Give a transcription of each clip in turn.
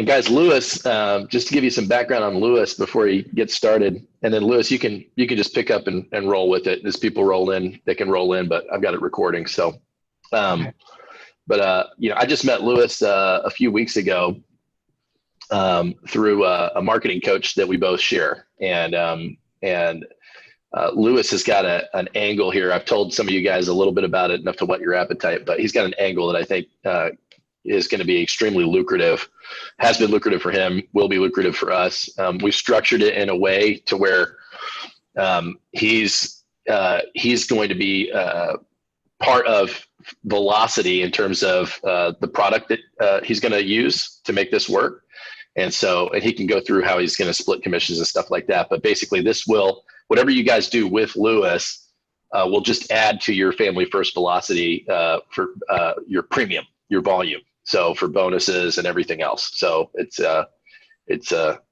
And guys, Lewis, just to give you some background on Lewis before he gets started, and then Lewis, you can just pick up and roll with it. As people roll in, they can roll in, but I've got it recording. So, Okay. I just met Lewis a few weeks ago through a marketing coach that we both share, and Lewis has got an angle here. I've told some of you guys a little bit about it, enough to whet your appetite, but he's got an angle that I think is going to be extremely lucrative, has been lucrative for him, will be lucrative for us. We've structured it in a way to where he's going to be part of Velocity in terms of the product that he's going to use to make this work. And he can go through how he's going to split commissions and stuff like that. But basically this will, whatever you guys do with Lewis, will just add to your Family First Velocity for your premium, your volume. So for bonuses and everything else. So it's going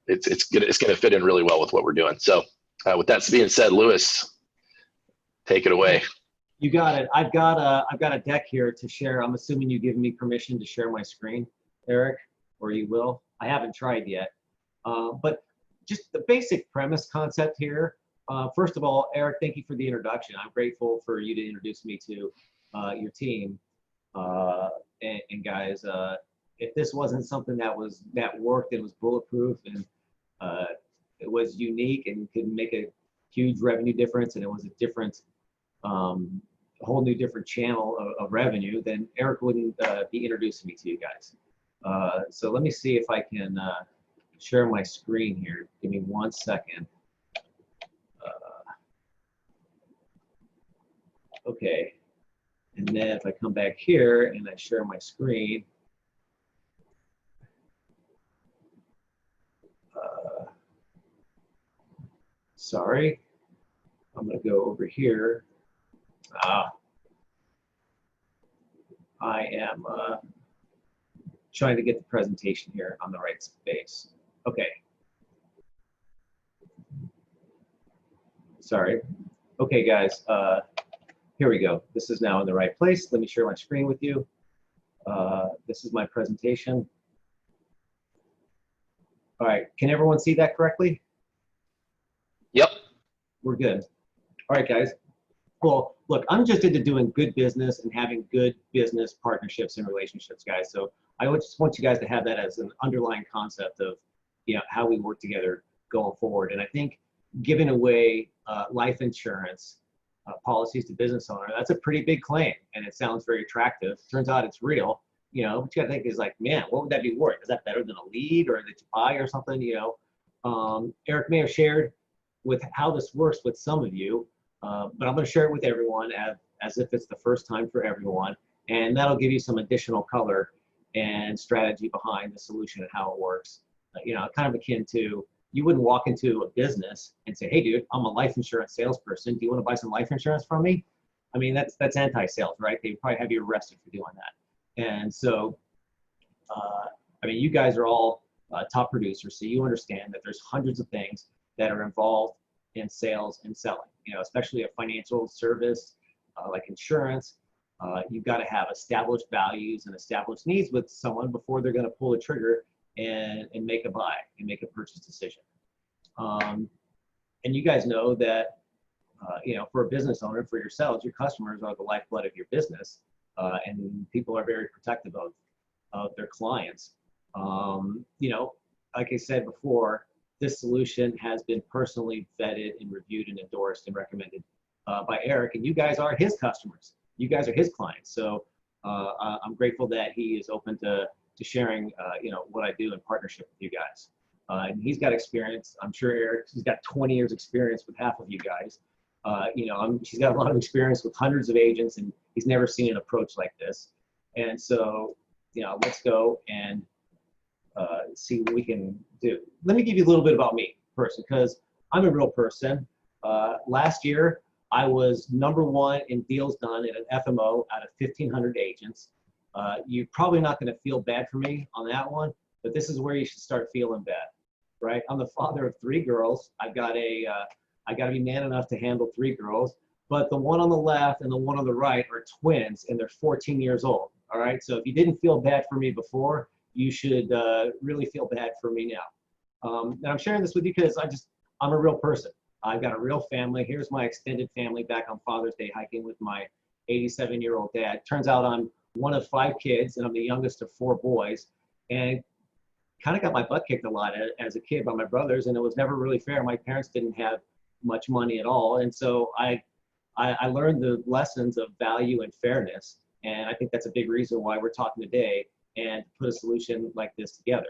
to fit in really well with what we're doing. So with that being said, Lewis, take it away. You got it. I've got a deck here to share. I'm assuming you give me permission to share my screen, Eric, or you will. I haven't tried yet. But just the basic premise concept here. First of all, Eric, thank you for the introduction. I'm grateful for you to introduce me to your team. And guys, if this wasn't something that worked and was bulletproof and it was unique and could make a huge revenue difference, and it was a different, whole new different channel of revenue, then Eric wouldn't be introducing me to you guys. So let me see if I can share my screen here. Give me 1 second. Okay. And then if I come back here and I share my screen, sorry, I'm going to go over here. I am trying to get the presentation here on the right space. Okay. Sorry. Okay, guys. Here we go. This is now in the right place. Let me share my screen with you. This is my presentation. All right. Can everyone see that correctly? Yep. We're good. All right, guys. Well, look, I'm just into doing good business and having good business partnerships and relationships, guys. So I just want you guys to have that as an underlying concept of, how we work together going forward. And I think giving away life insurance policies to business owner, that's a pretty big claim, and it sounds very attractive. Turns out it's real. What you gotta think is like, man, what would that be worth? Is that better than a lead or that you buy or something? Eric may have shared with how this works with some of you, but I'm going to share it with everyone as if it's the first time for everyone, and that'll give you some additional color and strategy behind the solution and how it works. Kind of akin to, you wouldn't walk into a business and say, hey, dude, I'm a life insurance salesperson. Do you want to buy some life insurance from me? I mean, that's anti-sales, right? They'd probably have you arrested for doing that. And so, you guys are all top producers, so you understand that there's hundreds of things that are involved in sales and selling, especially a financial service like insurance. You've got to have established values and established needs with someone before they're going to pull the trigger and make a buy and make a purchase decision. And you guys know that, for a business owner, for yourselves, your customers are the lifeblood of your business, and people are very protective of their clients. Like I said before, this solution has been personally vetted and reviewed and endorsed and recommended by Eric, and you guys are his customers. You guys are his clients. So I'm grateful that he is open to sharing, what I do in partnership with you guys. And he's got experience. I'm sure he's got 20 years experience with half of you guys. She's got a lot of experience with hundreds of agents, and he's never seen an approach like this. And so, let's go and see what we can do. Let me give you a little bit about me first, because I'm a real person. Last year, I was #1 in deals done at an FMO out of 1,500 agents. You're probably not going to feel bad for me on that one, but this is where you should start feeling bad, right? I'm the father of 3 girls. I got to be man enough to handle 3 girls, but the one on the left and the one on the right are twins, and they're 14 years old. All right. So if you didn't feel bad for me before, you should really feel bad for me now. And I'm sharing this with you because I'm a real person. I've got a real family. Here's my extended family back on Father's Day hiking with my 87-year-old dad. Turns out I'm one of 5 kids, and I'm the youngest of 4 boys. And kind of got my butt kicked a lot as a kid by my brothers, and it was never really fair. My parents didn't have much money at all, and so I learned the lessons of value and fairness, and I think that's a big reason why we're talking today and put a solution like this together.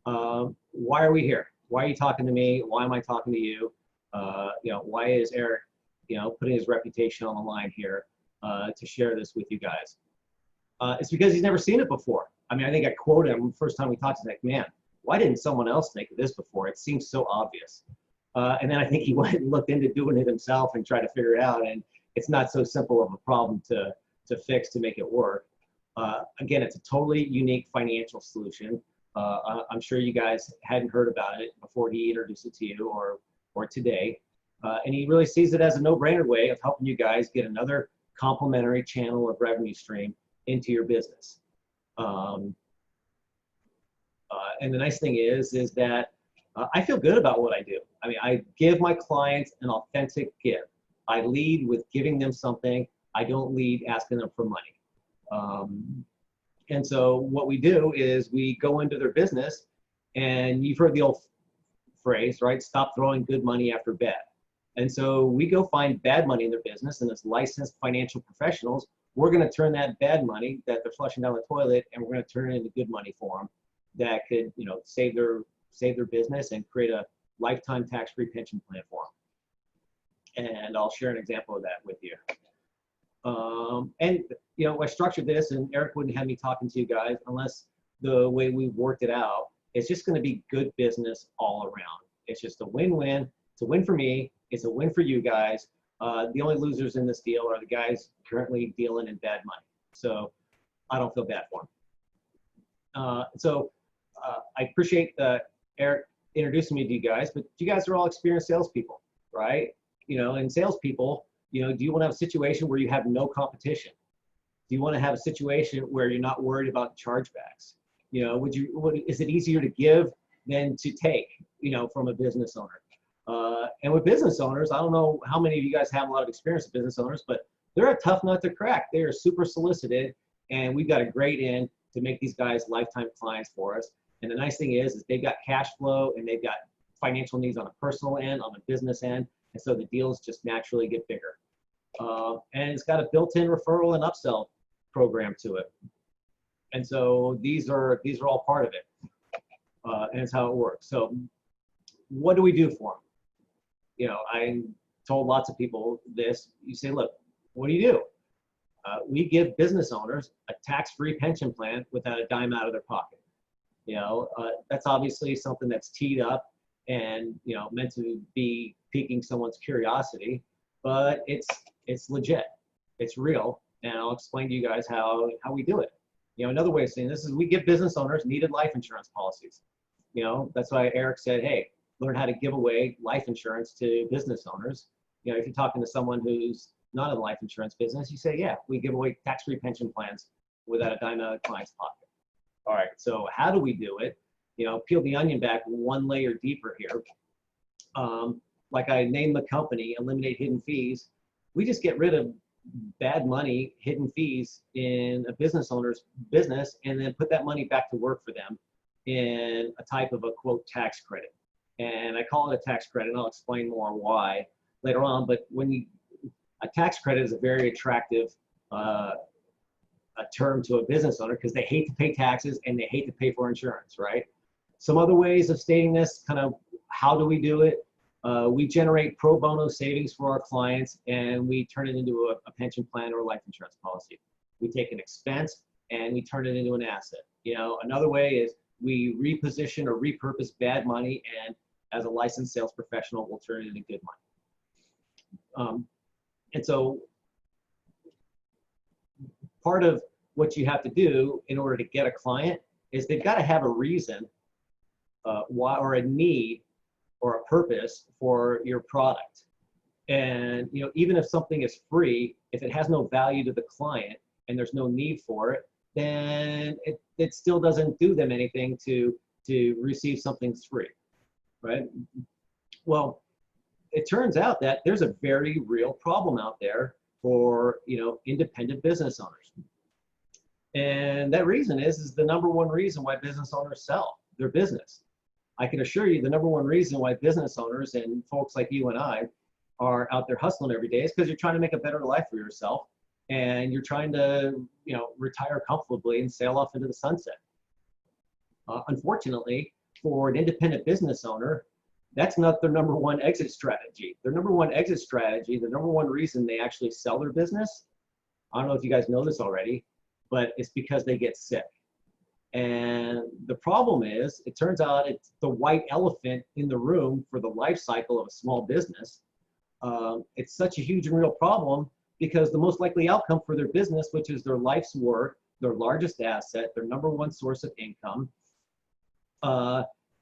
Why are we here? Why are you talking to me? Why am I talking to you? Why is Eric, putting his reputation on the line here to share this with you guys? It's because he's never seen it before. I mean, I think I quoted him the first time we talked. He's like, man, why didn't someone else think of this before? It seems so obvious. And then I think he went and looked into doing it himself and tried to figure it out. And it's not so simple of a problem to fix, to make it work. Again, it's a totally unique financial solution. I'm sure you guys hadn't heard about it before he introduced it to you or today. And he really sees it as a no-brainer way of helping you guys get another complementary channel of revenue stream into your business. And the nice thing is that I feel good about what I do. I mean, I give my clients an authentic gift. I lead with giving them something. I don't lead asking them for money. And so what we do is we go into their business, and you've heard the old phrase, right? Stop throwing good money after bad. And so we go find bad money in their business, and as licensed financial professionals, we're going to turn that bad money that they're flushing down the toilet, and we're going to turn it into good money for them that could, save their business and create a lifetime tax-free pension plan for them. And I'll share an example of that with you. I structured this, and Eric wouldn't have me talking to you guys unless the way we've worked it out, it's just going to be good business all around. It's just a win-win. It's a win for me. It's a win for you guys. The only losers in this deal are the guys currently dealing in bad money. So I don't feel bad for them. I appreciate Eric introducing me to you guys, but you guys are all experienced salespeople, right? And salespeople, do you want to have a situation where you have no competition? Do you want to have a situation where you're not worried about chargebacks? Is it easier to give than to take, from a business owner? And with business owners, I don't know how many of you guys have a lot of experience with business owners, but they're a tough nut to crack. They are super solicited, and we've got a great in to make these guys lifetime clients for us. And the nice thing is they've got cash flow, and they've got financial needs on a personal end, on a business end, and so the deals just naturally get bigger. And it's got a built-in referral and upsell program to it. And so these are all part of it, and it's how it works. So what do we do for them? I told lots of people this. You say, look, what do? We give business owners a tax-free pension plan without a dime out of their pocket. That's obviously something that's teed up and meant to be piquing someone's curiosity, but it's legit, it's real, and I'll explain to you guys how we do it. Another way of saying this is we give business owners needed life insurance policies. That's why Eric said, hey, learn how to give away life insurance to business owners. If you're talking to someone who's not in the life insurance business, you say, yeah, we give away tax-free pension plans without a dime out of the client's pocket. All right, so how do we do it? Peel the onion back one layer deeper here. Like I named the company, Eliminate Hidden Fees. We just get rid of bad money, hidden fees in a business owner's business, and then put that money back to work for them in a type of a quote tax credit. And I call it a tax credit, and I'll explain more why later on. But a tax credit is a very attractive a term to a business owner because they hate to pay taxes and they hate to pay for insurance, right? Some other ways of stating this, kind of how do we do it? We generate pro bono savings for our clients, and we turn it into a pension plan or a life insurance policy. We take an expense and we turn it into an asset. Another way is we reposition or repurpose bad money, and as a licensed sales professional, we'll turn it into good money. And so part of what you have to do in order to get a client is they've got to have a reason why, or a need or a purpose for your product. And even if something is free, if it has no value to the client and there's no need for it, then it still doesn't do them anything to receive something free, right? Well, it turns out that there's a very real problem out there for, independent business owners. And that reason is the number one reason why business owners sell their business. I can assure you the number one reason why business owners and folks like you and I are out there hustling every day is because you're trying to make a better life for yourself, and you're trying to, retire comfortably and sail off into the sunset. Unfortunately, for an independent business owner, that's not their number one exit strategy. Their number one exit strategy, the number one reason they actually sell their business, I don't know if you guys know this already, but it's because they get sick. And the problem is, it turns out it's the white elephant in the room for the life cycle of a small business. It's such a huge and real problem because the most likely outcome for their business, which is their life's work, their largest asset, their number one source of income,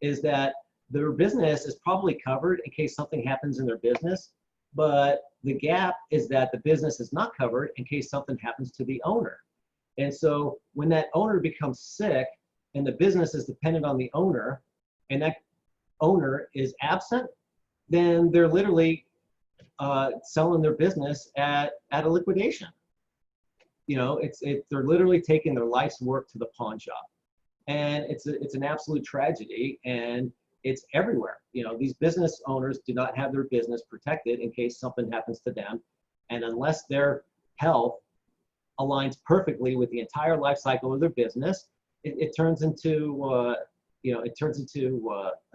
is that their business is probably covered in case something happens in their business, but the gap is that the business is not covered in case something happens to the owner. And so when that owner becomes sick and the business is dependent on the owner, and that owner is absent, then they're literally selling their business at a liquidation. They're literally taking their life's work to the pawn shop, and it's an absolute tragedy, and it's everywhere. These business owners do not have their business protected in case something happens to them, and unless their health aligns perfectly with the entire life cycle of their business, it turns into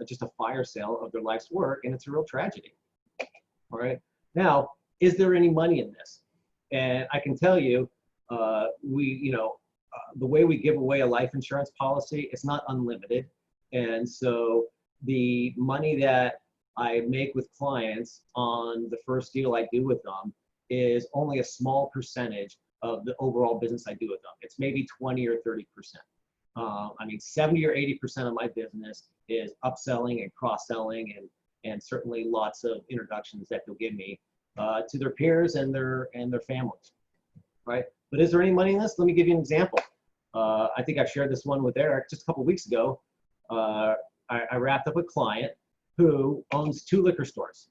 just a fire sale of their life's work, and it's a real tragedy. All right. Now, is there any money in this? And I can tell you, the way we give away a life insurance policy, it's not unlimited. And so the money that I make with clients on the first deal I do with them is only a small percentage of the overall business I do with them. It's maybe 20 or 30%. 70 or 80% of my business is upselling and cross-selling, and certainly lots of introductions that they'll give me to their peers and their families, right? But is there any money in this? Let me give you an example. I think I shared this one with Eric just a couple of weeks ago. I wrapped up a client who owns 2 liquor stores.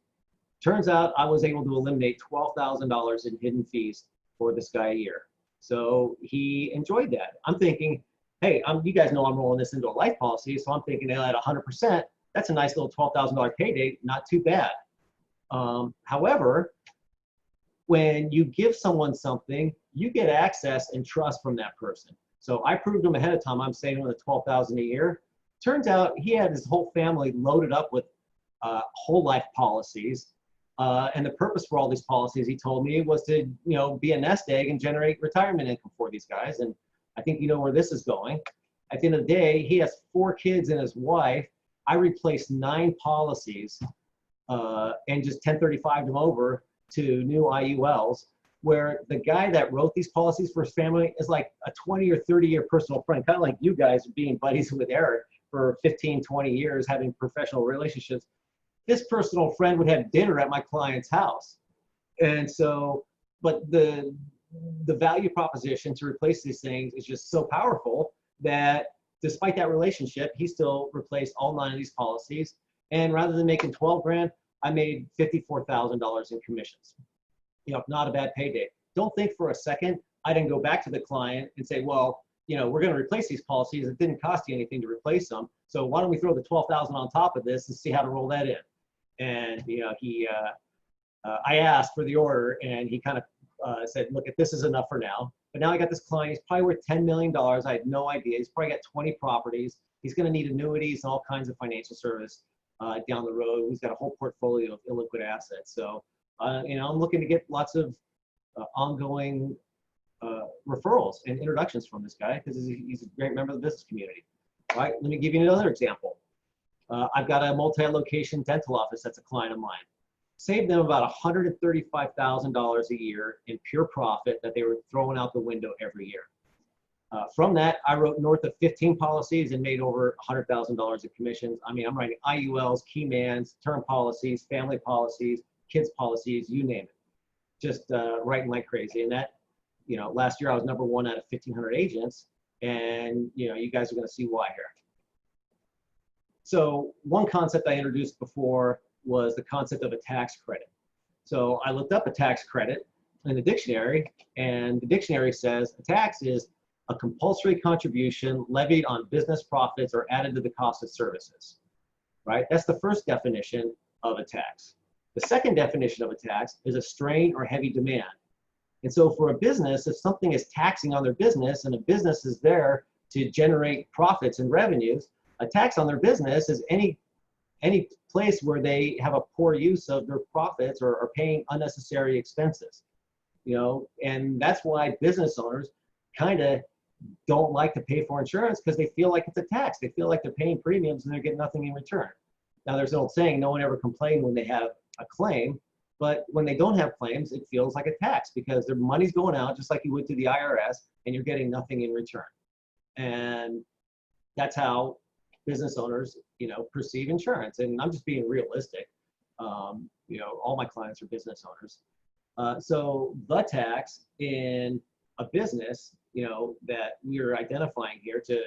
Turns out I was able to eliminate $12,000 in hidden fees for this guy a year. So he enjoyed that. I'm thinking, hey, you guys know I'm rolling this into a life policy, so I'm thinking at 100%, that's a nice little $12,000 payday, not too bad. However, when you give someone something, you get access and trust from that person. So I proved him ahead of time I'm saving him the $12,000 a year. Turns out he had his whole family loaded up with whole life policies. And the purpose for all these policies, he told me, was to be a nest egg and generate retirement income for these guys. And I think you know where this is going. At the end of the day, he has 4 kids and his wife. I replaced 9 policies and just 1035 them over to new IULs, where the guy that wrote these policies for his family is like a 20 or 30-year personal friend, kind of like you guys being buddies with Eric for 15, 20 years, having professional relationships. This personal friend would have dinner at my client's house. And so, but the value proposition to replace these things is just so powerful that despite that relationship, he still replaced all 9 of these policies. And rather than making 12 grand, I made $54,000 in commissions. Not a bad payday. Don't think for a second I didn't go back to the client and say, well, we're going to replace these policies. It didn't cost you anything to replace them. So why don't we throw the 12,000 on top of this and see how to roll that in? And I asked for the order, and he kind of said, look, this is enough for now. But now I got this client. He's probably worth $10 million. I had no idea. He's probably got 20 properties. He's going to need annuities and all kinds of financial service down the road. He's got a whole portfolio of illiquid assets. So, I'm looking to get lots of ongoing referrals and introductions from this guy because he's a great member of the business community. All right, let me give you another example. I've got a multi-location dental office that's a client of mine. Saved them about $135,000 a year in pure profit that they were throwing out the window every year. From that, I wrote north of 15 policies and made over $100,000 in commissions. I'm writing IULs, key mans, term policies, family policies, kids policies, you name it. Just writing like crazy. And that, last year I was #1 out of 1,500 agents. And you guys are going to see why here. So one concept I introduced before was the concept of a tax credit. So I looked up a tax credit in the dictionary, and the dictionary says a tax is a compulsory contribution levied on business profits or added to the cost of services, right? That's the first definition of a tax. The second definition of a tax is a strain or heavy demand. And so for a business, if something is taxing on their business and a business is there to generate profits and revenues, a tax on their business is any place where they have a poor use of their profits or are paying unnecessary expenses. And that's why business owners kind of don't like to pay for insurance, because they feel like it's a tax. They feel like they're paying premiums and they're getting nothing in return. Now, there's an old saying, no one ever complained when they have a claim, but when they don't have claims, it feels like a tax because their money's going out just like you would to the IRS, and you're getting nothing in return. And that's how business owners, perceive insurance. And I'm just being realistic. All my clients are business owners. So the tax in a business, that we're identifying here to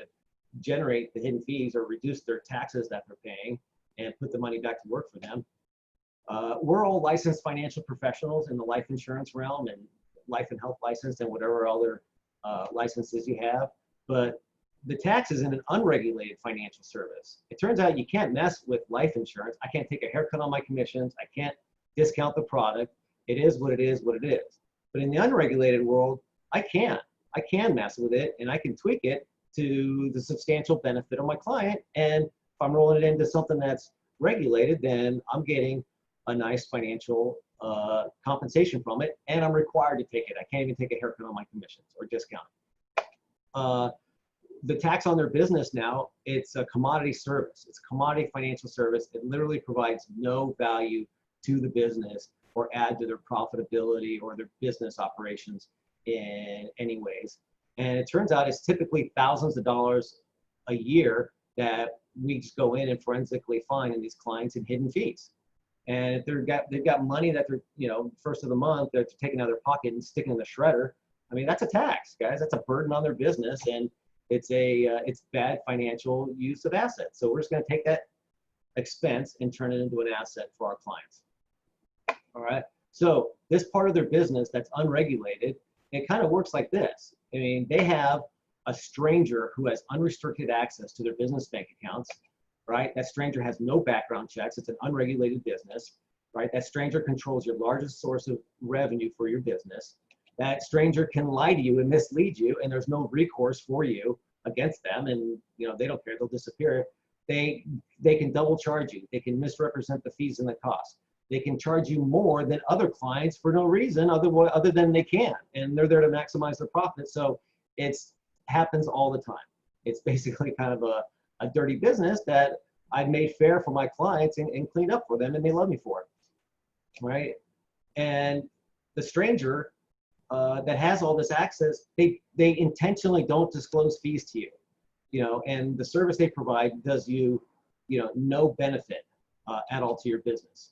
generate the hidden fees or reduce their taxes that they're paying and put the money back to work for them. We're all licensed financial professionals in the life insurance realm and life and health license and whatever other licenses you have. But the tax is in an unregulated financial service. It turns out you can't mess with life insurance. I can't take a haircut on my commissions. I can't discount the product. It is what it is, what it is. But in the unregulated world, I can mess with it, and I can tweak it to the substantial benefit of my client. And if I'm rolling it into something that's regulated, then I'm getting a nice financial compensation from it, and I'm required to take it. I can't even take a haircut on my commissions or discount it. The tax on their business now, it's a commodity service. It's a commodity financial service. It literally provides no value to the business or add to their profitability or their business operations in any ways. And it turns out it's typically thousands of dollars a year that we just go in and forensically find in these clients in hidden fees. And if they've got money that they're, first of the month, that they're taking out of their pocket and sticking in the shredder, I mean, that's a tax, guys. That's a burden on their business, and it's bad financial use of assets. So we're just going to take that expense and turn it into an asset for our clients. All right. So this part of their business that's unregulated, it kind of works like this. I mean, they have a stranger who has unrestricted access to their business bank accounts, right? That stranger has no background checks. It's an unregulated business, right? That stranger controls your largest source of revenue for your business. That stranger can lie to you and mislead you, and there's no recourse for you against them. And they don't care; they'll disappear. They can double charge you. They can misrepresent the fees and the costs. They can charge you more than other clients for no reason other than they can, and they're there to maximize their profit. So it happens all the time. It's basically kind of a dirty business that I've made fair for my clients and cleaned up for them, and they love me for it, right? And the stranger that has all this access, they intentionally don't disclose fees to you, and the service they provide does you no benefit at all to your business.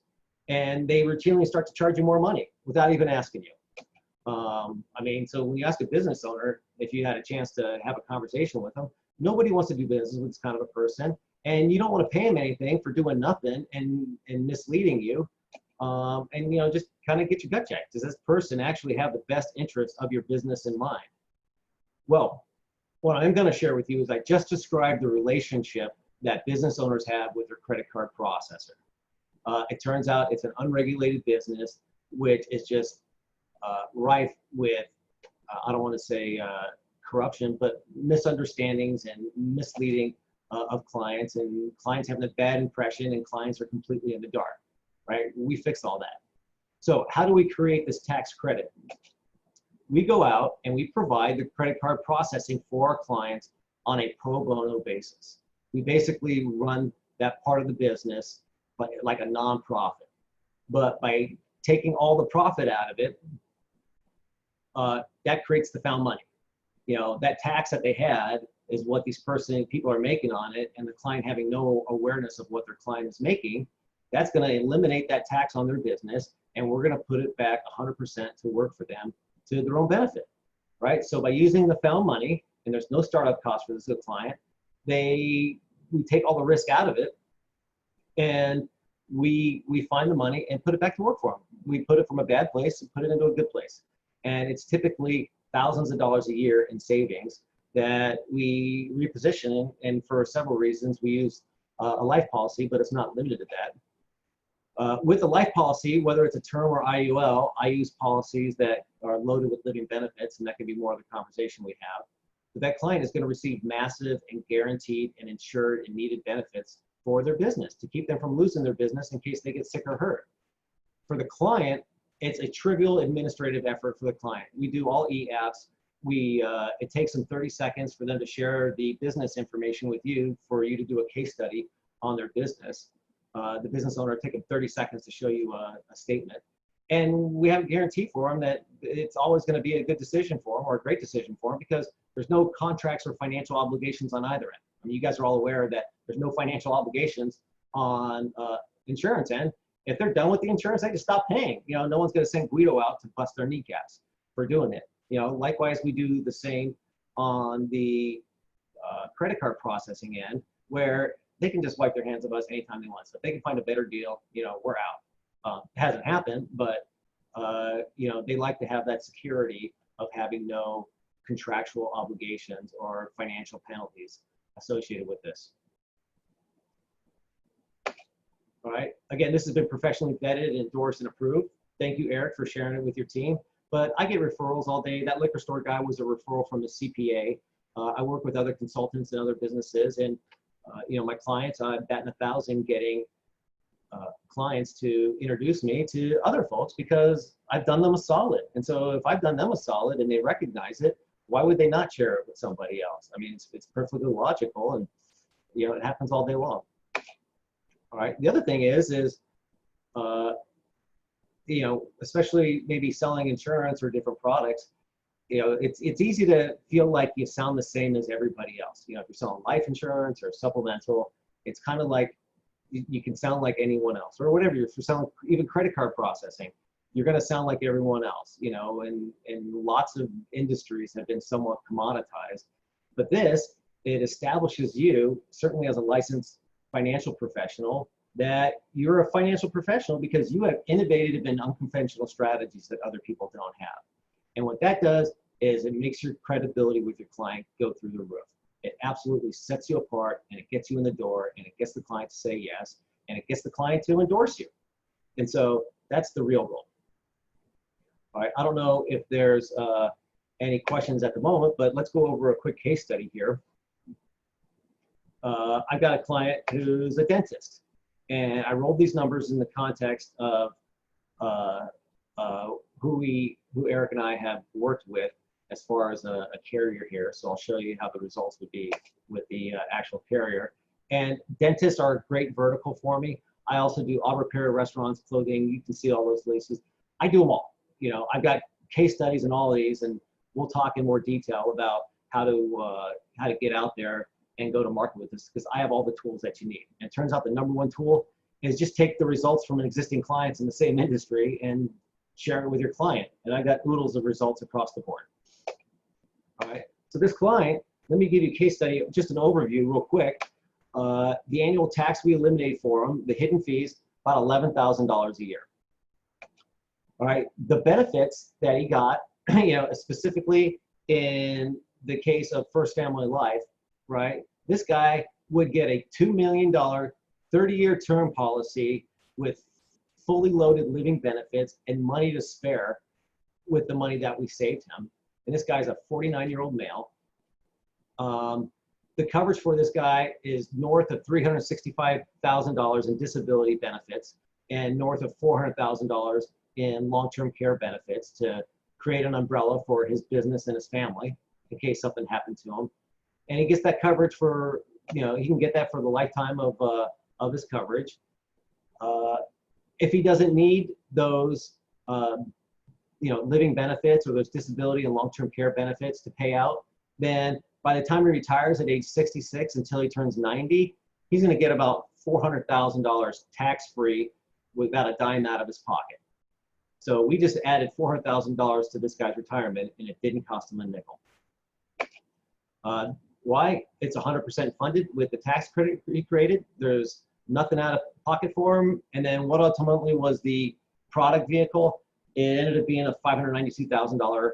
And they routinely start to charge you more money without even asking you. I mean, so when you ask a business owner, if you had a chance to have a conversation with them, nobody wants to do business with this kind of a person. And you don't want to pay them anything for doing nothing and misleading you. And just kind of get your gut checked. Does this person actually have the best interest of your business in mind? Well, what I'm going to share with you is I just described the relationship that business owners have with their credit card processor. It turns out it's an unregulated business, which is just rife with, I don't want to say corruption, but misunderstandings and misleading of clients, and clients having a bad impression, and clients are completely in the dark, right? We fixed all that. So how do we create this tax credit? We go out and we provide the credit card processing for our clients on a pro bono basis. We basically run that part of the business but like a nonprofit. But by taking all the profit out of it, that creates the found money. That tax that they had is what these people are making on it, and the client having no awareness of what their client is making. That's going to eliminate that tax on their business, and we're going to put it back 100% to work for them to their own benefit, right? So by using the found money and there's no startup cost for this client. We take all the risk out of it, and we find the money and put it back to work for them. We put it from a bad place and put it into a good place. And it's typically thousands of dollars a year in savings that we reposition. And for several reasons, we use a life policy, but it's not limited to that. With a life policy, whether it's a term or IUL, I use policies that are loaded with living benefits, and that can be more of the conversation we have. But that client is going to receive massive and guaranteed and insured and needed benefits for their business to keep them from losing their business in case they get sick or hurt. For the client, it's a trivial administrative effort for the client. We do all e-apps. It takes them 30 seconds for them to share the business information with you for you to do a case study on their business. The business owner take them 30 seconds to show you a statement. And we have a guarantee for them that it's always going to be a good decision for them or a great decision for them because there's no contracts or financial obligations on either end. I mean, you guys are all aware that there's no financial obligations on insurance end. If they're done with the insurance, they just stop paying. You know, no one's going to send Guido out to bust their kneecaps for doing it. You know, likewise, we do the same on the credit card processing end, where they can just wipe their hands of us anytime they want. So if they can find a better deal, you know, we're out. It hasn't happened, but you know, they like to have that security of having no contractual obligations or financial penalties associated with this. All right, again, this has been professionally vetted, endorsed, and approved. Thank you, Eric, for sharing it with your team. But I get referrals all day. That liquor store guy was a referral from the CPA. I work with other consultants and other businesses, and you know, my clients, I'm batting 1,000 getting clients to introduce me to other folks because I've done them a solid. And so if I've done them a solid and they recognize it, why would they not share it with somebody else? I mean, it's perfectly logical, and you know, it happens all day long. All right. The other thing is you know, especially maybe selling insurance or different products, you know, it's easy to feel like you sound the same as everybody else. You know, if you're selling life insurance or supplemental, it's kind of like you can sound like anyone else, or whatever. If you're selling even credit card processing, you're going to sound like everyone else, you know, and lots of industries have been somewhat commoditized. But this, it establishes you, certainly as a licensed financial professional, that you're a financial professional because you have innovative and unconventional strategies that other people don't have. And what that does is it makes your credibility with your client go through the roof. It absolutely sets you apart, and it gets you in the door, and it gets the client to say yes, and it gets the client to endorse you. And so that's the real goal. All right, I don't know if there's any questions at the moment, but let's go over a quick case study here. I've got a client who's a dentist, and I rolled these numbers in the context of who Eric and I have worked with as far as a carrier here. So I'll show you how the results would be with the actual carrier. And dentists are a great vertical for me. I also do auto repair, restaurants, clothing. You can see all those places. I do them all. You know, I've got case studies in all of these, and we'll talk in more detail about how to get out there and go to market with this, because I have all the tools that you need. And it turns out the #1 tool is just take the results from existing clients in the same industry and share it with your client. And I got oodles of results across the board. All right, so this client, let me give you a case study, just an overview real quick. The annual tax we eliminate for them, the hidden fees, about $11,000 a year. All right, the benefits that he got, you know, specifically in the case of First Family Life, right? This guy would get a $2 million 30-year term policy with fully loaded living benefits and money to spare with the money that we saved him. And this guy's a 49-year-old male. The coverage for this guy is north of $365,000 in disability benefits and north of $400,000 in long-term care benefits to create an umbrella for his business and his family in case something happened to him. And he gets that coverage for, you know, he can get that for the lifetime of his coverage. If he doesn't need those, you know, living benefits or those disability and long-term care benefits to pay out, then by the time he retires at age 66 until he turns 90, he's going to get about $400,000 tax-free without a dime out of his pocket. So we just added $400,000 to this guy's retirement, and it didn't cost him a nickel. Why? It's 100% funded with the tax credit he created. There's nothing out of pocket for him. And then what ultimately was the product vehicle? It ended up being a $592,000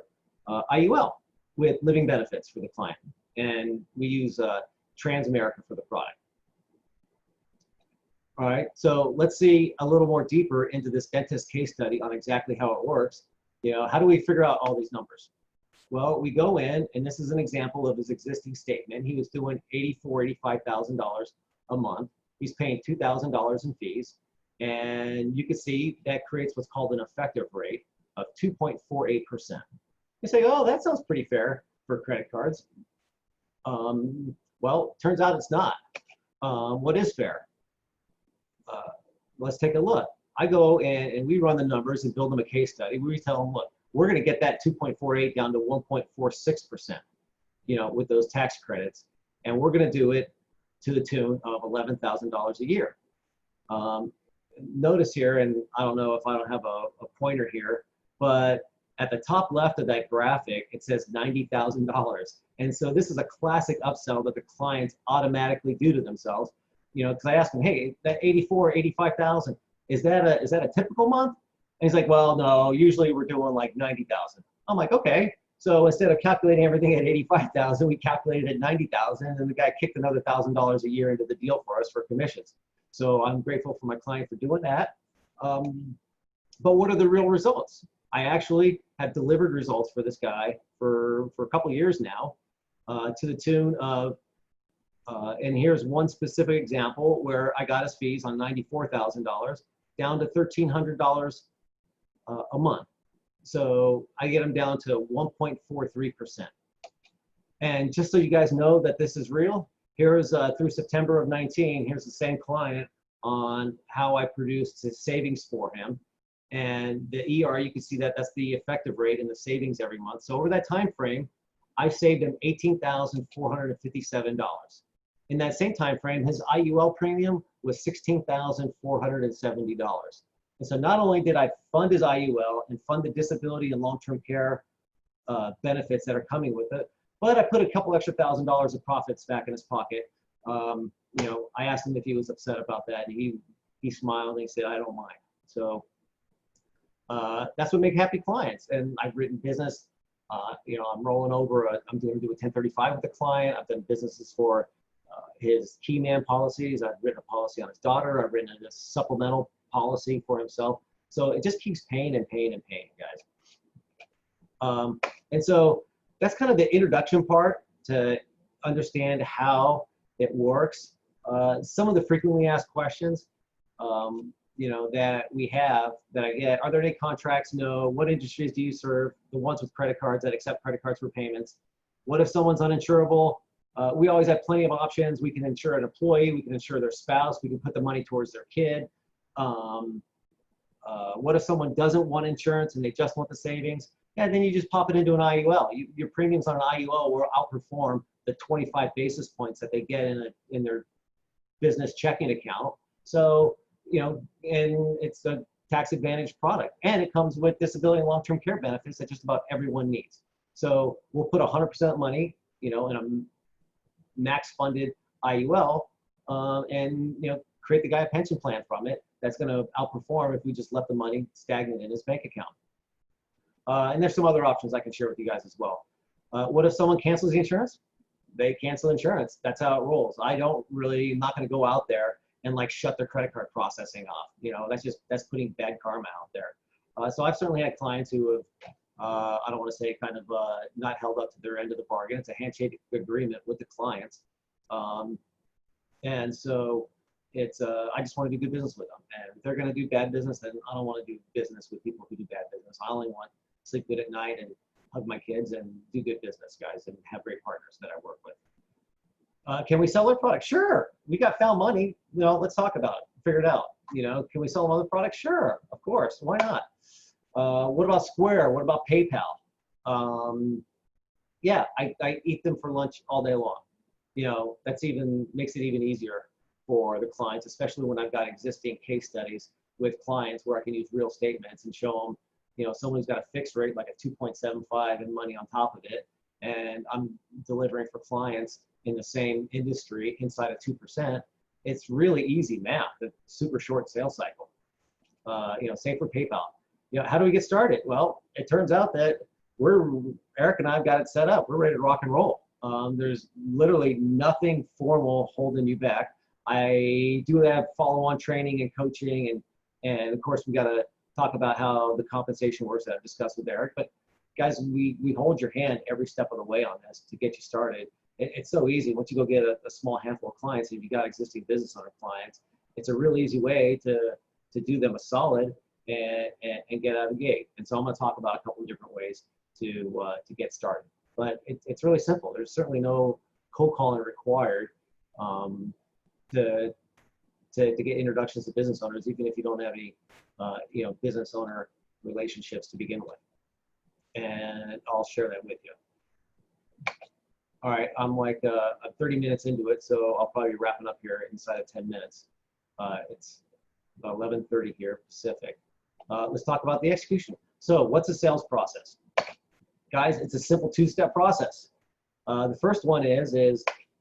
IUL with living benefits for the client. And we use Transamerica for the product. All right, so let's see a little more deeper into this dentist case study on exactly how it works. How do we figure out all these numbers? Well, we go in, and this is an example of his existing statement. He was doing $85,000 a month. He's paying $2,000 in fees, and you can see that creates what's called an effective rate of 2.48%. You say, oh, that sounds pretty fair for credit cards. Well, turns out it's not. What is fair? Let's take a look. I go and we run the numbers and build them a case study. We tell them, look, we're going to get that 2.48 down to 1.46%, with those tax credits. And we're going to do it to the tune of $11,000 a year. Notice here, and I don't know if I don't have a pointer here, but at the top left of that graphic, it says $90,000. And so this is a classic upsell that the clients automatically do to themselves. Because I asked him, hey, that 85,000, is that a typical month? And he's like, well, no, usually we're doing like 90,000. I'm like, okay. So instead of calculating everything at 85,000, we calculated at 90,000, and the guy kicked another $1,000 a year into the deal for us for commissions. So I'm grateful for my client for doing that. But what are the real results? I actually have delivered results for this guy for a couple of years now, to the tune of, and here's one specific example where I got his fees on $94,000 down to $1,300 a month. So I get him down to 1.43%. And just so you guys know that this is real, here's through September of 19, here's the same client on how I produced his savings for him. And the ER, you can see that that's the effective rate in the savings every month. So over that time frame, I saved him $18,457. In that same time frame, his IUL premium was $16,470. And so not only did I fund his IUL and fund the disability and long-term care benefits that are coming with it, but I put a couple extra $1,000s of profits back in his pocket. I asked him if he was upset about that, and he smiled and he said, I don't mind. So that's what makes happy clients. And I've written business. I'm rolling over. I'm going to do a 1035 with the client. I've done businesses for his key man policies. I've written a policy on his daughter. I've written a supplemental policy for himself. So it just keeps paying and paying and paying, guys. And so that's kind of the introduction part to understand how it works. Some of the frequently asked questions, that we have, that I get, are there any contracts? No. What industries do you serve? The ones with credit cards that accept credit cards for payments. What if someone's uninsurable? We always have plenty of options. We can insure an employee. We can insure their spouse. We can put the money towards their kid. What if someone doesn't want insurance and they just want the savings? Yeah, then you just pop it into an IUL. Your premiums on an IUL will outperform the 25 basis points that they get in their business checking account. So, and it's a tax advantage product, and it comes with disability and long-term care benefits that just about everyone needs. So we'll put 100% money, in a max funded IUL, and create the guy a pension plan from it that's going to outperform if we just left the money stagnant in his bank account. And there's some other options I can share with you guys as well. What if someone cancels the insurance? They cancel insurance. That's how it rolls. I'm not going to go out there and shut their credit card processing off. That's putting bad karma out there. So I've certainly had clients who have, I don't want to say kind of not held up to their end of the bargain. It's a handshake agreement with the clients. And so it's, I just want to do good business with them. And if they're going to do bad business, then I don't want to do business with people who do bad business. I only want to sleep good at night and hug my kids and do good business, guys, and have great partners that I work with. Can we sell their product? Sure. We got found money. Let's talk about it. Figure it out. Can we sell them other products? Sure. Of course. Why not? What about Square? What about PayPal? Yeah, I eat them for lunch all day long. That's makes it even easier for the clients, especially when I've got existing case studies with clients where I can use real statements and show them, someone who's got a fixed rate like a 2.75 and money on top of it, and I'm delivering for clients in the same industry inside of 2%, it's really easy math. It's super short sales cycle. Same for PayPal. How do we get started? Well, it turns out that Eric and I have got it set up. We're ready to rock and roll. There's literally nothing formal holding you back. I do have follow-on training and coaching, and of course we got to talk about how the compensation works that I've discussed with Eric. But guys, we hold your hand every step of the way on this to get you started. It's so easy. Once you go get a small handful of clients, if you got existing business owner clients, it's a real easy way to do them a solid and get out of the gate. And so I'm going to talk about a couple of different ways to get started. But it's really simple. There's certainly no cold calling required to get introductions to business owners, even if you don't have any business owner relationships to begin with. And I'll share that with you. All right, I'm like I'm 30 minutes into it, so I'll probably be wrapping up here inside of 10 minutes. It's about 11:30 here Pacific. Let's talk about the execution. So what's the sales process? Guys, it's a simple two-step process. The first one is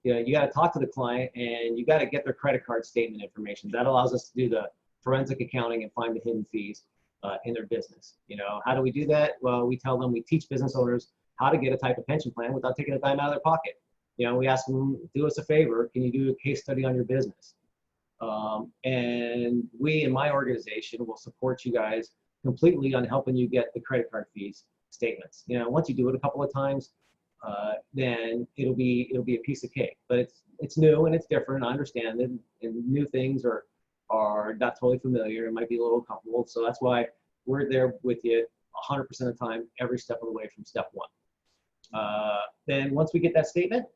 you got to talk to the client and you got to get their credit card statement information. That allows us to do the forensic accounting and find the hidden fees in their business. How do we do that? Well, we tell them, we teach business owners how to get a type of pension plan without taking a dime out of their pocket. We ask them, do us a favor, can you do a case study on your business? And we in my organization will support you guys completely on helping you get the credit card fees statements. Once you do it a couple of times, then it'll be a piece of cake. But it's new and it's different. I understand it, and new things are not totally familiar. It might be a little uncomfortable. So that's why we're there with you 100% of the time, every step of the way from step one. Then once we get that statement,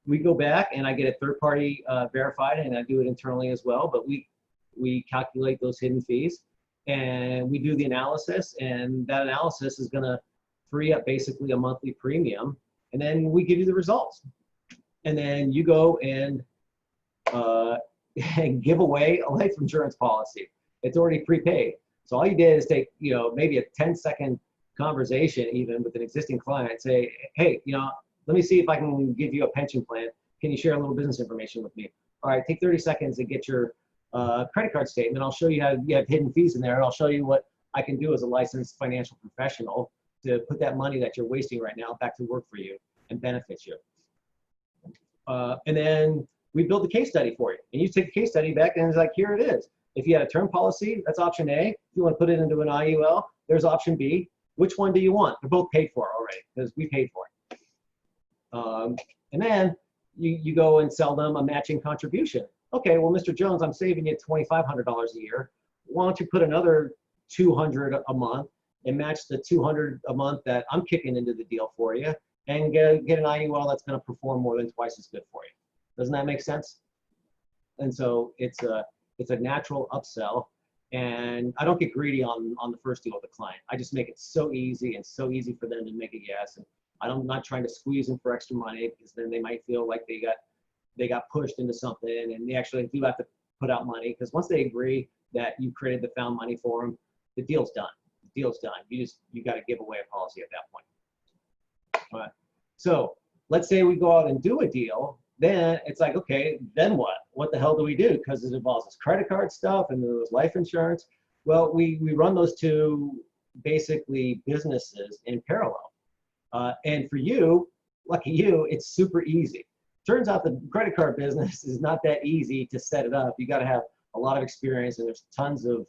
we go back and I get it third party verified, and I do it internally as well. But we calculate those hidden fees and we do the analysis, and that analysis is going to free up basically a monthly premium. And then we give you the results. And then you go and give away a life insurance policy. It's already prepaid. So all you did is take, maybe a 10-second conversation even with an existing client, say, hey, let me see if I can give you a pension plan. Can you share a little business information with me? All right, take 30 seconds to get your credit card statement. I'll show you how you have hidden fees in there, and I'll show you what I can do as a licensed financial professional to put that money that you're wasting right now back to work for you and benefit you. And then we build the case study for you. And you take the case study back and it's like, here it is. If you had a term policy, that's option A. If you want to put it into an IUL, there's option B. Which one do you want? They're both paid for already because we paid for it. And then you go and sell them a matching contribution. Okay, well, Mr. Jones, I'm saving you $2,500 a year. Why don't you put another $200 a month and match the $200 a month that I'm kicking into the deal for you, and get an IUL that's going to perform more than twice as good for you. Doesn't that make sense? And so it's a natural upsell, and I don't get greedy on the first deal with the client. I just make it so easy and so easy for them to make a yes. And I'm not trying to squeeze them for extra money, because then they might feel like they got pushed into something, and they actually do have to put out money, because once they agree that you created the found money for them, the deal's done. The deal's done. You got to give away a policy at that point. All right. So let's say we go out and do a deal. Then it's like, okay, then what? What the hell do we do? Because it involves this credit card stuff and there's life insurance. Well, we run those two basically businesses in parallel. And for you, lucky you, it's super easy. Turns out the credit card business is not that easy to set it up. You got to have a lot of experience, and there's tons of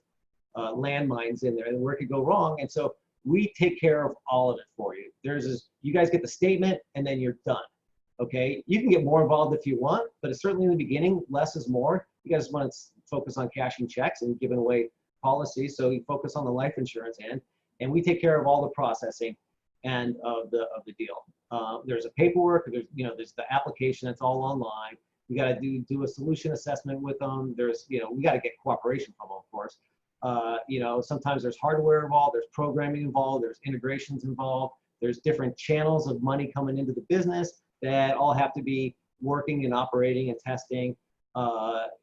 landmines in there and where it could go wrong. And so we take care of all of it for you. You guys get the statement and then you're done. Okay, you can get more involved if you want, but it's certainly in the beginning, less is more. You guys want to focus on cashing checks and giving away policies, so you focus on the life insurance end, and we take care of all the processing and of the deal. There's a paperwork, there's the application that's all online. You got to do a solution assessment with them. We got to get cooperation from them, of course. Sometimes there's hardware involved, there's programming involved, there's integrations involved, there's different channels of money coming into the business that all have to be working and operating and testing.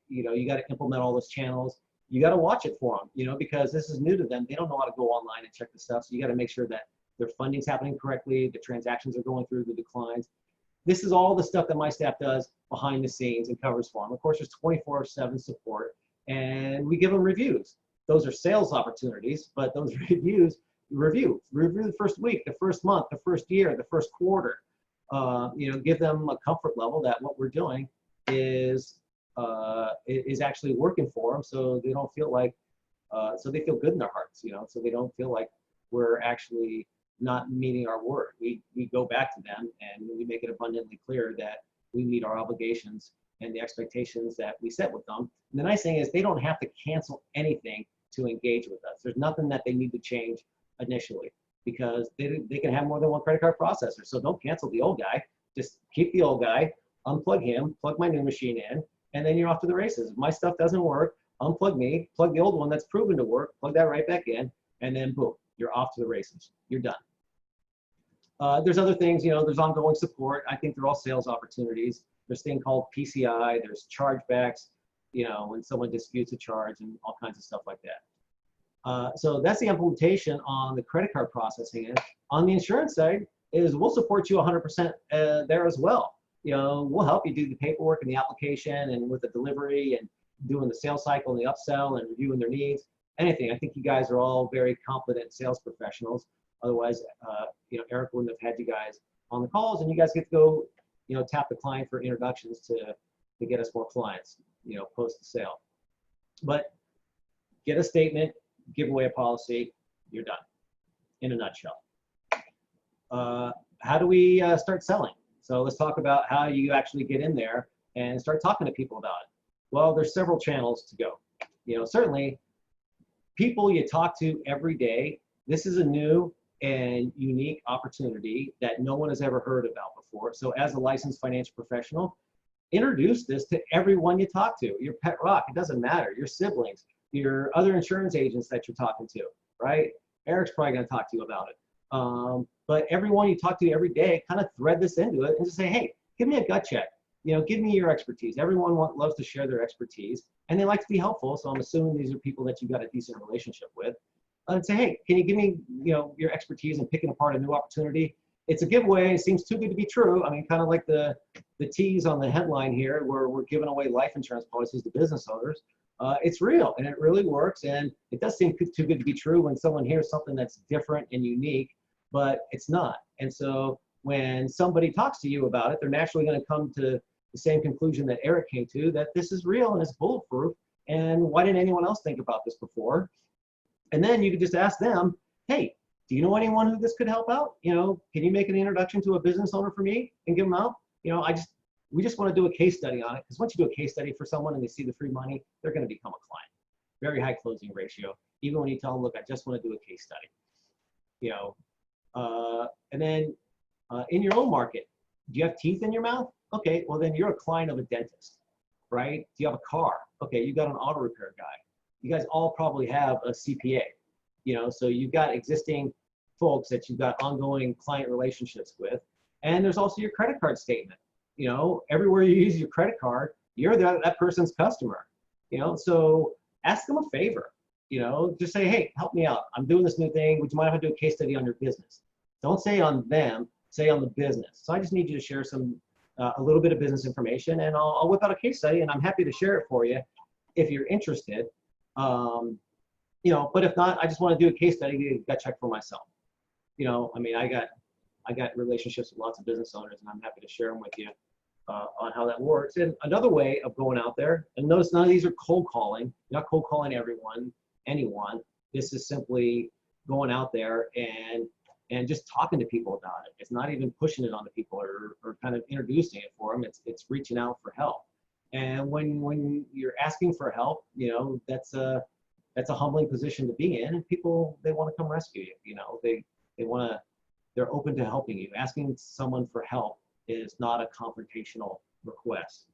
You got to implement all those channels. You got to watch it for them, because this is new to them. They don't know how to go online and check the stuff. So you got to make sure that their funding's happening correctly, the transactions are going through, the declines. This is all the stuff that my staff does behind the scenes and covers for them. Of course, there's 24/7 support, and we give them reviews. Those are sales opportunities, but those review the first week, the first month, the first year, the first quarter. Give them a comfort level that what we're doing is actually working for them, so they don't feel like, so they feel good in their hearts, so they don't feel like we're actually not meeting our word. We go back to them and we make it abundantly clear that we meet our obligations and the expectations that we set with them. And the nice thing is they don't have to cancel anything to engage with us. There's nothing that they need to change initially, because they can have more than one credit card processor. So don't cancel the old guy. Just keep the old guy, unplug him, plug my new machine in, and then you're off to the races. If my stuff doesn't work, unplug me, plug the old one that's proven to work, plug that right back in, and then boom, you're off to the races. You're done. There's other things, there's ongoing support. I think they're all sales opportunities. There's a thing called PCI, there's chargebacks, when someone disputes a charge, and all kinds of stuff like that. So that's the implementation on the credit card processing end. On the insurance side is we'll support you 100% there as well. We'll help you do the paperwork and the application and with the delivery and doing the sales cycle and the upsell and reviewing their needs, anything. I think you guys are all very competent sales professionals. Otherwise, Eric wouldn't have had you guys on the calls, and you guys get to go, tap the client for introductions to get us more clients, post the sale. But get a statement, give away a policy, you're done, in a nutshell. How do we start selling? So let's talk about how you actually get in there and start talking to people about it. Well, there's several channels to go. Certainly, people you talk to every day, this is a new and unique opportunity that no one has ever heard about before. So as a licensed financial professional, introduce this to everyone you talk to. Your pet rock, it doesn't matter. Your siblings, your other insurance agents that you're talking to, right? Eric's probably going to talk to you about it. But everyone you talk to every day, kind of thread this into it and just say, hey, give me a gut check. Give me your expertise. Everyone loves to share their expertise, and they like to be helpful. So I'm assuming these are people that you've got a decent relationship with. And say, hey, can you give me, your expertise in picking apart a new opportunity? It's a giveaway. It seems too good to be true. I mean, kind of like the tease on the headline here, where we're giving away life insurance policies to business owners. It's real, and it really works. And it does seem too good to be true when someone hears something that's different and unique, but it's not. And so when somebody talks to you about it, they're naturally going to come to the same conclusion that Eric came to, that this is real and it's bulletproof. And why didn't anyone else think about this before? And then you could just ask them, hey, do you know anyone who this could help out? Can you make an introduction to a business owner for me and give them out? We just want to do a case study on it, because once you do a case study for someone and they see the free money, they're going to become a client. Very high closing ratio. Even when you tell them, look, I just want to do a case study. And then in your own market, do you have teeth in your mouth? Okay, well then you're a client of a dentist, right? Do you have a car? Okay, you got an auto repair guy. You guys all probably have a CPA, so you've got existing folks that you've got ongoing client relationships with. And there's also your credit card statement. Everywhere you use your credit card, you're that person's customer, so ask them a favor, just say, hey, help me out. I'm doing this new thing. Would you mind if I do a case study on your business? Don't say on them, say on the business. So I just need you to share a little bit of business information, and I'll whip out a case study, and I'm happy to share it for you if you're interested. But if not, I just want to do a case study, get a gut check for myself. I got relationships with lots of business owners, and I'm happy to share them with you on how that works. And another way of going out there, and notice none of these are cold calling. You're not cold calling anyone. This is simply going out there and just talking to people about it. It's not even pushing it on the people or kind of introducing it for them. It's reaching out for help. And when you're asking for help, that's a humbling position to be in. And people, they want to come rescue you. They're open to helping you. Asking someone for help is not a confrontational request.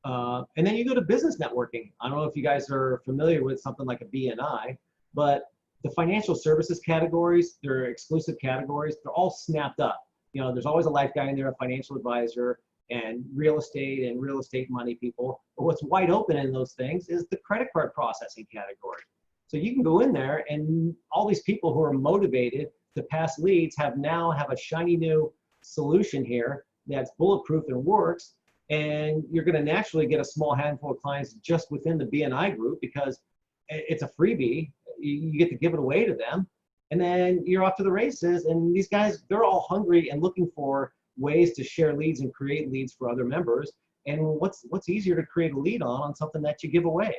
And then you go to business networking. I don't know if you guys are familiar with something like a BNI, but the financial services categories, they're exclusive categories. They're all snapped up. There's always a life guy in there, a financial advisor, and real estate money people. But what's wide open in those things is the credit card processing category. So you can go in there, and all these people who are motivated to pass leads now have a shiny new solution here that's bulletproof and works. And you're going to naturally get a small handful of clients just within the BNI group because it's a freebie. You get to give it away to them. And then you're off to the races. And these guys, they're all hungry and looking for ways to share leads and create leads for other members. And what's easier to create a lead on something that you give away?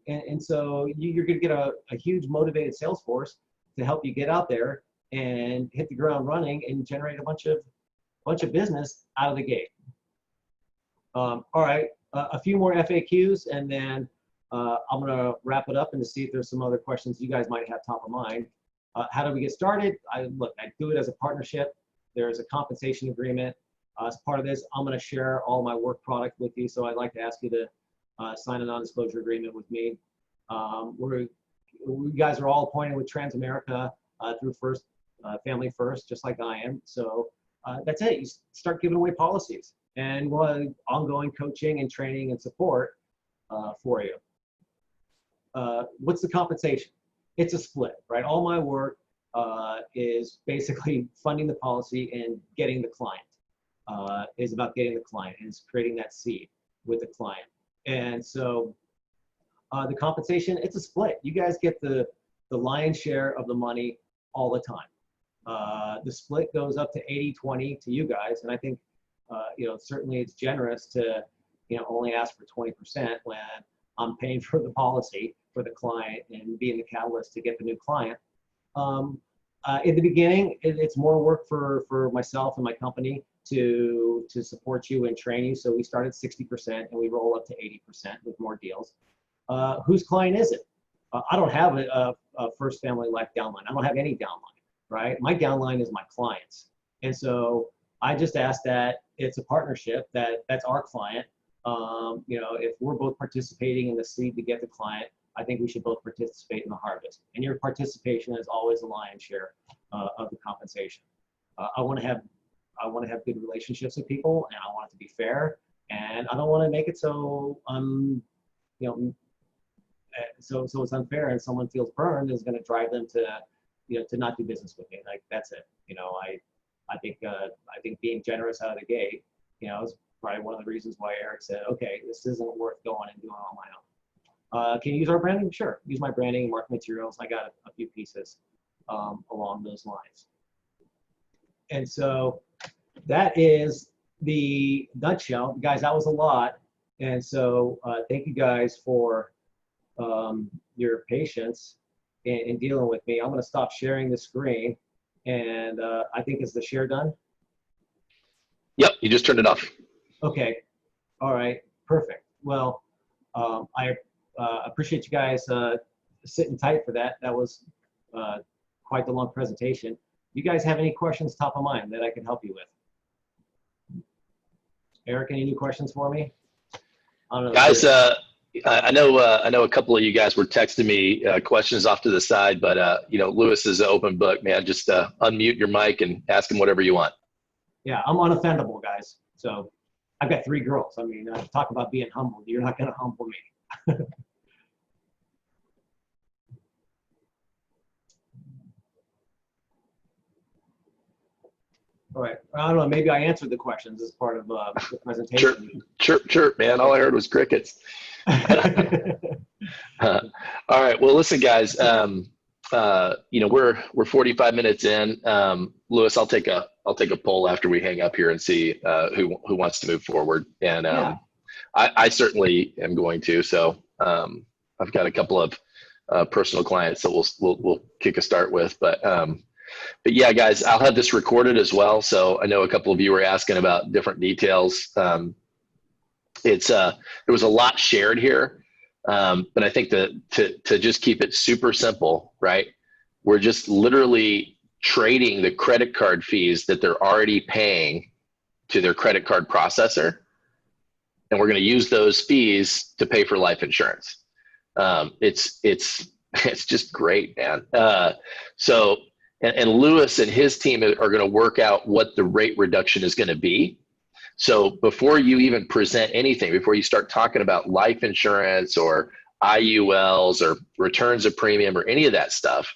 And so you're going to get a huge motivated sales force to help you get out there and hit the ground running and generate a bunch of business out of the gate. All right, a few more FAQs, and then I'm going to wrap it up and to see if there's some other questions you guys might have top of mind. How do we get started? I do it as a partnership. There's a compensation agreement. As part of this, I'm going to share all my work product with you. So I'd like to ask you to sign a non-disclosure agreement with me. You guys are all appointed with Transamerica through Family First, just like I am. So that's it. You start giving away policies, and we'll have ongoing coaching and training and support for you. What's the compensation? It's a split, right? All my work is basically funding the policy and getting the client. Is about getting the client and is creating that seed with the client. And so the compensation, it's a split. You guys get the lion's share of the money all the time. The split goes up to 80-20 to you guys. And I think, certainly it's generous to, only ask for 20% when I'm paying for the policy for the client and being the catalyst to get the new client. In the beginning, it's more work for myself and my company to support you and train you. So we start at 60% and we roll up to 80% with more deals. Whose client is it? I don't have a First Family Life downline. I don't have any downline, right? My downline is my clients. And so I just ask that it's a partnership that's our client. If we're both participating in the seed to get the client, I think we should both participate in the harvest. And your participation is always a lion's share of the compensation. I want to have good relationships with people, and I want it to be fair. And I don't want to make it so so it's unfair and someone feels burned is going to drive them to not do business with me. Like, that's it. I think being generous out of the gate, is probably one of the reasons why Eric said, okay, this isn't worth going and doing on my own. Can you use our branding? Sure. Use my branding, marketing materials. I got a few pieces along those lines. And so that is the nutshell. Guys, that was a lot. And so thank you guys for your patience in dealing with me. I'm going to stop sharing the screen. And I think, is the share done? Yep, you just turned it off. Okay. All right. Perfect. Well, I appreciate you guys sitting tight for that. That was quite the long presentation. You guys have any questions top of mind that I can help you with? Eric, any new questions for me? I don't know. Guys, I know a couple of you guys were texting me questions off to the side, but Luis is an open book, man. Just unmute your mic and ask him whatever you want. Yeah, I'm unoffendable, guys. So I've got 3 girls. I mean, talk about being humble. You're not going to humble me. All right. I don't know. Maybe I answered the questions as part of the presentation. Chirp, man. All I heard was crickets. All right. Well, listen, guys. We're 45 minutes in. Luis, I'll take a poll after we hang up here and see who wants to move forward. And yeah. I certainly am going to. So I've got a couple of personal clients that we'll kick a start with, but yeah, guys, I'll have this recorded as well. So I know a couple of you were asking about different details. There was a lot shared here, but I think that to just keep it super simple, right? We're just literally trading the credit card fees that they're already paying to their credit card processor, and we're going to use those fees to pay for life insurance. It's just great, man. And Luis and his team are going to work out what the rate reduction is going to be. So before you even present anything, before you start talking about life insurance or IULs or returns of premium or any of that stuff,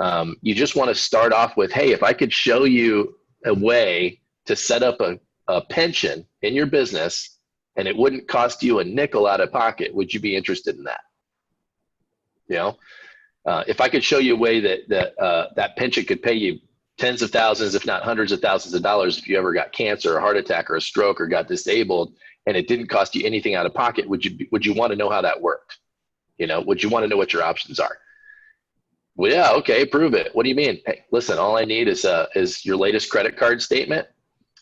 You just want to start off with, hey, if I could show you a way to set up a pension in your business and it wouldn't cost you a nickel out of pocket, would you be interested in that? You know, if I could show you a way that pension could pay you tens of thousands, if not hundreds of thousands of dollars, if you ever got cancer or a heart attack or a stroke or got disabled, and it didn't cost you anything out of pocket, would you want to know how that worked? You know, would you want to know what your options are? Well, yeah, okay, prove it. What do you mean? Hey, listen, all I need is your latest credit card statement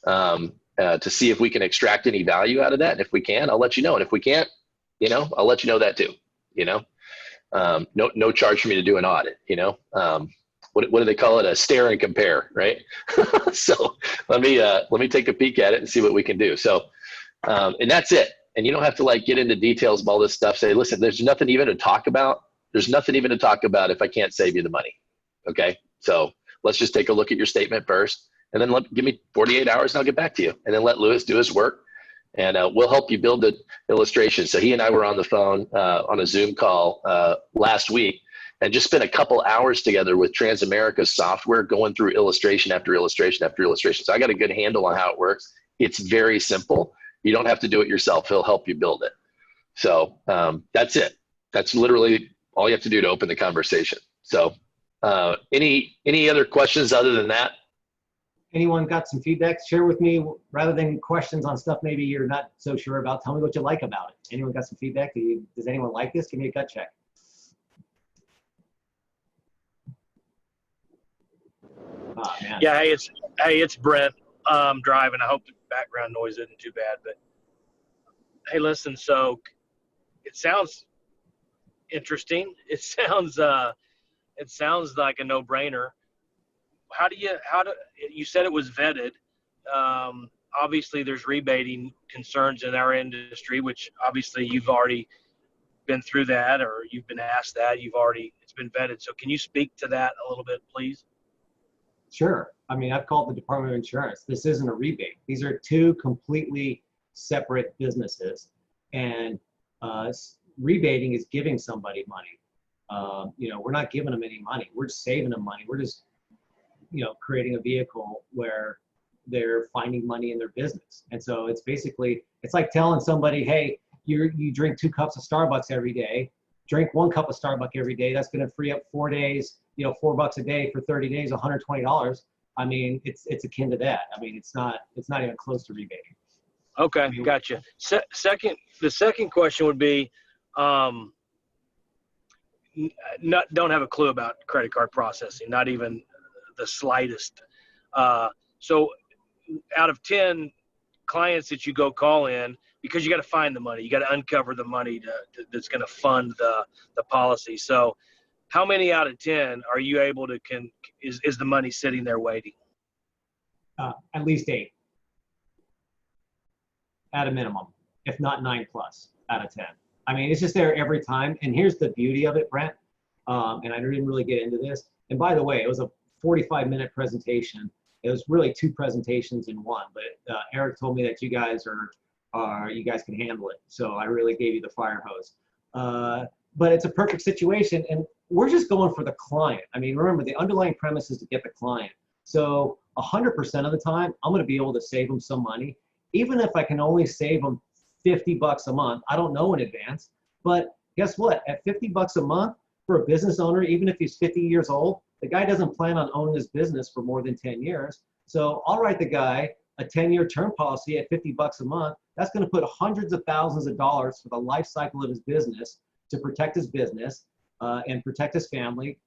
to see if we can extract any value out of that. And if we can, I'll let you know. And if we can't, you know, I'll let you know that too. You know, no charge for me to do an audit. You know, what do they call it? A stare and compare, right? So let me take a peek at it and see what we can do. So, and that's it. And you don't have to like get into details of all this stuff. Say, listen, there's nothing even to talk about. There's nothing even to talk about if I can't save you the money. Okay. So let's just take a look at your statement first, and then give me 48 hours and I'll get back to you. And then let Luis do his work, and we'll help you build the illustration. So he and I were on the phone on a Zoom call last week and just spent a couple hours together with Transamerica's software going through illustration after illustration after illustration. So I got a good handle on how it works. It's very simple. You don't have to do it yourself. He'll help you build it. So that's it. That's literally all you have to do to open the conversation. So any other questions other than that? Anyone got some feedback? Share with me rather than questions on stuff maybe you're not so sure about. Tell me what you like about it. Anyone got some feedback? Does anyone like this? Give me a gut check. Oh, man. Yeah, hey, it's Brent driving. I hope the background noise isn't too bad. But hey, listen. So it sounds interesting. It sounds like a no-brainer. You said it was vetted. Obviously there's rebating concerns in our industry, which obviously you've already been through that, or you've been asked that. It's been vetted. So can you speak to that a little bit, please? Sure. I mean, I've called the Department of Insurance. This isn't a rebate. These are two completely separate businesses, and rebating is giving somebody money. You know, we're not giving them any money. We're just saving them money. We're just, you know, creating a vehicle where they're finding money in their business. And so it's like telling somebody, hey, you drink 2 cups of Starbucks every day, drink 1 cup of Starbucks every day. That's going to free up 4 days, you know, $4 a day for 30 days, $120. I mean, it's akin to that. I mean, it's not even close to rebating. Okay, I mean, gotcha. The second question would be, don't have a clue about credit card processing, not even the slightest. So out of 10 clients that you go call in, because you got to find the money, you got to uncover the money that's going to fund the policy. So how many out of 10 are you able to, is the money sitting there waiting? At least 8 at a minimum, if not 9+ out of 10. I mean, it's just there every time. And here's the beauty of it, Brent. And I didn't really get into this. And by the way, it was a 45-minute presentation. It was really 2 presentations in one. But Eric told me that you guys you guys can handle it. So I really gave you the fire hose. But it's a perfect situation. And we're just going for the client. I mean, remember, the underlying premise is to get the client. So 100% of the time, I'm going to be able to save them some money. Even if I can only save them $50 a month, I don't know in advance. But guess what? At $50 a month for a business owner, even if he's 50 years old, the guy doesn't plan on owning his business for more than 10 years. So I'll write the guy a 10-year term policy at $50 a month. That's going to put hundreds of thousands of dollars for the life cycle of his business to protect his business and protect his family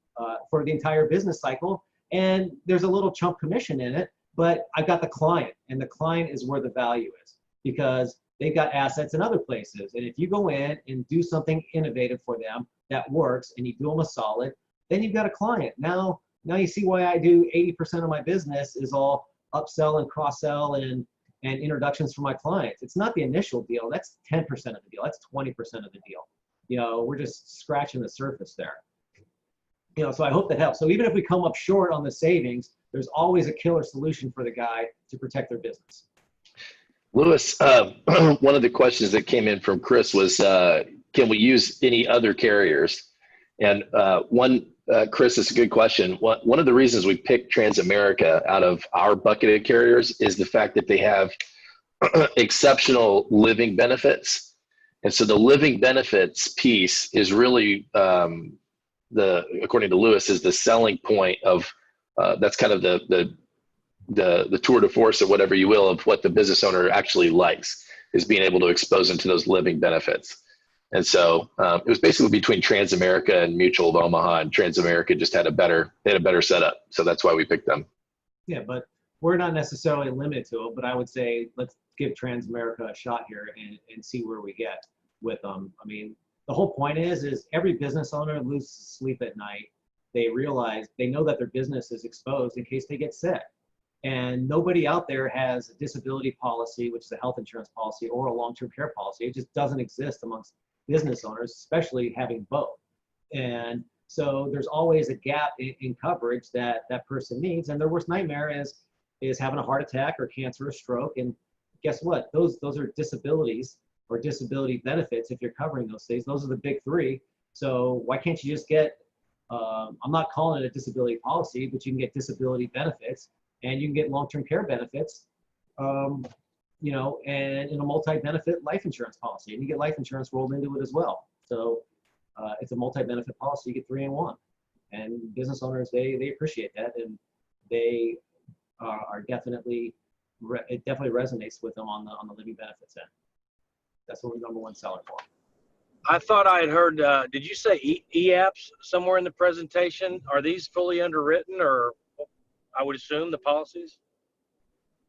for the entire business cycle. And there's a little chump commission in it, but I've got the client, and the client is where the value is because they've got assets in other places. And if you go in and do something innovative for them that works and you do them a solid, then you've got a client. Now you see why I do 80% of my business is all upsell and cross-sell and introductions for my clients. It's not the initial deal. That's 10% of the deal. That's 20% of the deal. You know, we're just scratching the surface there. You know, so I hope that helps. So even if we come up short on the savings, there's always a killer solution for the guy to protect their business. Luis, one of the questions that came in from Chris was, can we use any other carriers? And one Chris, it's a good question. One of the reasons we picked Transamerica out of our bucketed carriers is the fact that they have exceptional living benefits. And so the living benefits piece is really according to Lewis, is the selling point of that's kind of the tour de force or whatever you will of what the business owner actually likes, is being able to expose them to those living benefits. And so it was basically between Transamerica and Mutual of Omaha, and Transamerica just had a better setup. So that's why we picked them. Yeah, but we're not necessarily limited to it, but I would say let's give Transamerica a shot here and see where we get with them. I mean, the whole point is every business owner loses sleep at night. They realize, they know that their business is exposed in case they get sick. And nobody out there has a disability policy, which is a health insurance policy, or a long-term care policy. It just doesn't exist amongst business owners, especially having both. And so there's always a gap in coverage that that person needs. And their worst nightmare is having a heart attack or cancer or stroke. And guess what? Those are disabilities or disability benefits. If you're covering those things, those are the big three. So why can't you just get, I'm not calling it a disability policy, but you can get disability benefits, and you can get long-term care benefits, you know, and in a multi-benefit life insurance policy, and you get life insurance rolled into it as well. So it's a multi-benefit policy. You get 3 in 1, and business owners, they appreciate that, and they are definitely, it definitely resonates with them on the living benefits end. That's what we're #1 seller for. I thought I had heard, did you say e-apps somewhere in the presentation? Are these fully underwritten, or I would assume the policies?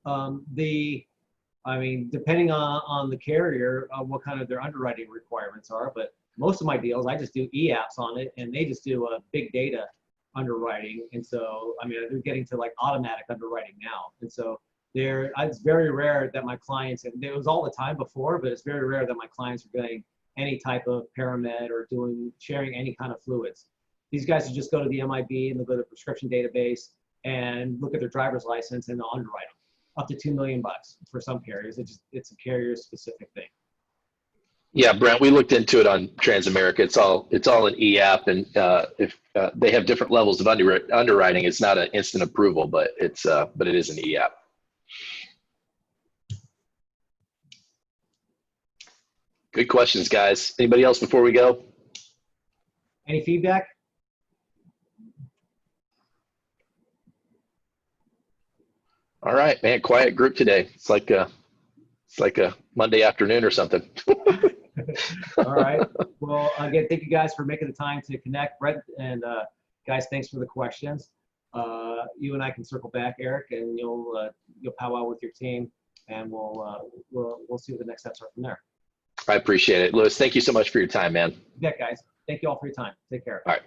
I mean, depending on the carrier, what kind of their underwriting requirements are, but most of my deals, I just do e-apps on it, and they just do a big data underwriting. And so, I mean, they're getting to like automatic underwriting now. And so it's very rare that my clients, and it was all the time before, but it's very rare that my clients are getting any type of paramed or sharing any kind of fluids. These guys will just go to the MIB and they'll go to the prescription database and look at their driver's license, and they'll underwrite them up to $2 million for some carriers. It's a carrier specific thing. Yeah, Brent, we looked into it on Transamerica. It's all an e-app, and if they have different levels of underwriting, it's not an instant approval, but it is an e-app. Good questions, guys. Anybody else before we go? Any feedback? All right, man. Quiet group today. It's like a Monday afternoon or something. All right. Well, again, thank you guys for making the time to connect, Brett, and guys, thanks for the questions. You and I can circle back, Eric, and you'll powwow with your team, and we'll see what the next steps are from there. I appreciate it, Lewis. Thank you so much for your time, man. Yeah, guys. Thank you all for your time. Take care. All right.